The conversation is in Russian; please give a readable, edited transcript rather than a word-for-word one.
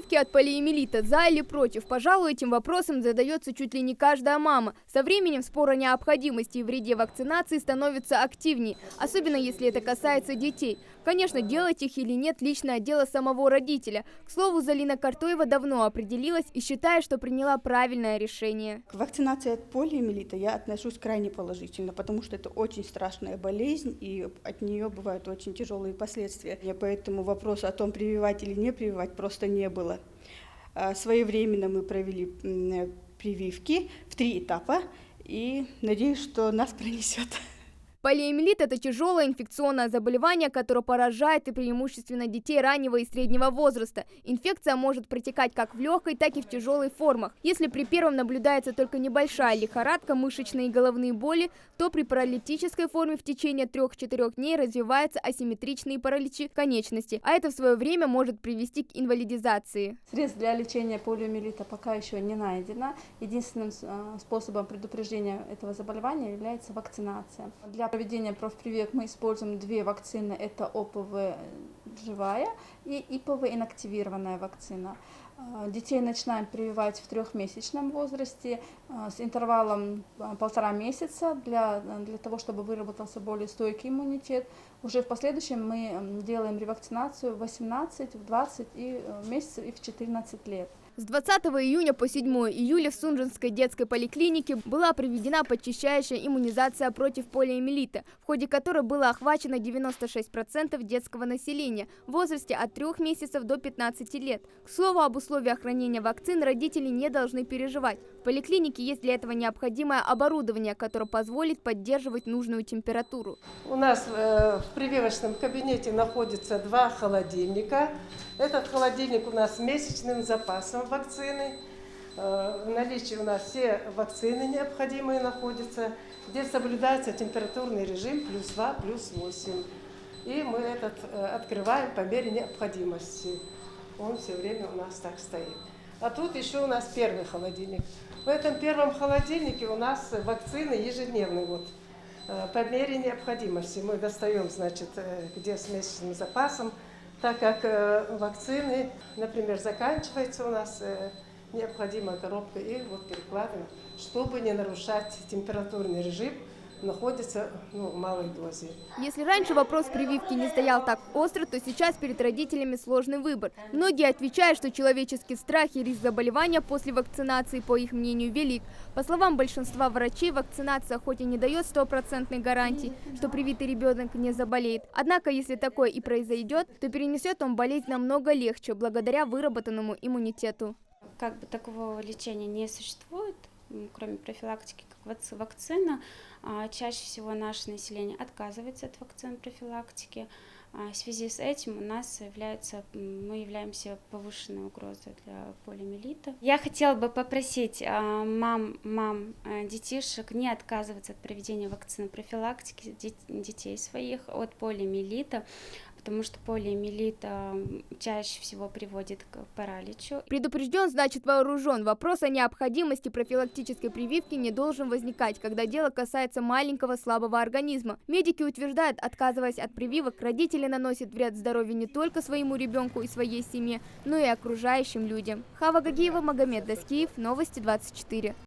Прививки от полиомиелита за или против? Пожалуй, этим вопросом задается чуть ли не каждая мама. Со временем спор о необходимости и вреде вакцинации становится активнее, особенно если это касается детей. Конечно, делать их или нет – личное дело самого родителя. К слову, Залина Картоева давно определилась и считает, что приняла правильное решение. К вакцинации от полиомиелита я отношусь крайне положительно, потому что это очень страшная болезнь, и от нее бывают очень тяжелые последствия. И поэтому вопроса о том, прививать или не прививать, просто не было. Своевременно мы провели прививки в 3 этапа, и надеюсь, что нас пронесет. Полиомиелит – это тяжелое инфекционное заболевание, которое поражает и преимущественно детей раннего и среднего возраста. Инфекция может протекать как в легкой, так и в тяжелой формах. Если при первом наблюдается только небольшая лихорадка, мышечные и головные боли, то при паралитической форме в течение 3-4 дней развиваются асимметричные параличи конечностей, а это в свое время может привести к инвалидизации. Средств для лечения полиомиелита пока еще не найдено. Единственным способом предупреждения этого заболевания является вакцинация. Для проведения профпрививок мы используем 2 вакцины. Это ОПВ живая и ИПВ инактивированная вакцина. Детей начинаем прививать в 3-месячном возрасте с интервалом 1,5 месяца для того, чтобы выработался более стойкий иммунитет. Уже в последующем мы делаем ревакцинацию в 18, в 20 месяцев и в 14 лет. С 20 июня по 7 июля в Сунжинской детской поликлинике была проведена подчищающая иммунизация против полиомиелита, в ходе которой было охвачено 96% детского населения в возрасте от 3 месяцев до 15 лет. К слову, об условиях хранения вакцин родители не должны переживать. В поликлинике есть для этого необходимое оборудование, которое позволит поддерживать нужную температуру. У нас в прививочном кабинете находится 2 холодильника. Этот холодильник у нас с месячным запасом вакцины. В наличии у нас все вакцины необходимые находятся. Здесь соблюдается температурный режим +2, +8. И мы этот открываем по мере необходимости. Он все время у нас так стоит. А тут еще у нас 1-й холодильник. В этом 1-м холодильнике у нас вакцины ежедневные. Вот. По мере необходимости мы достаем, значит, где с месячным запасом, так как вакцины, например, заканчивается у нас необходимая коробка, и вот перекладываем, чтобы не нарушать температурный режим, находится в малой дозе. Если раньше вопрос прививки не стоял так остро, то сейчас перед родителями сложный выбор. Многие отвечают, что человеческий страх и риск заболевания после вакцинации, по их мнению, велик. По словам большинства врачей, вакцинация хоть и не дает 100% гарантии, что привитый ребенок не заболеет. Однако, если такое и произойдет, то перенесет он болезнь намного легче, благодаря выработанному иммунитету. Как бы такого лечения не существует, кроме профилактики, как вакцина. Чаще всего наше население отказывается от вакцин профилактики. В связи с этим мы являемся повышенной угрозой для полиомиелита. Я хотела бы попросить мам детишек не отказываться от проведения вакцины профилактики детей своих от полиомиелита, потому что полиомиелит чаще всего приводит к параличу. Предупрежден, значит вооружен. Вопрос о необходимости профилактической прививки не должен возникать, когда дело касается маленького слабого организма. Медики утверждают, отказываясь от прививок, родители наносят вред здоровью не только своему ребенку и своей семье, но и окружающим людям. Хава Гагиева, Магомед Даскиев, Новости 24.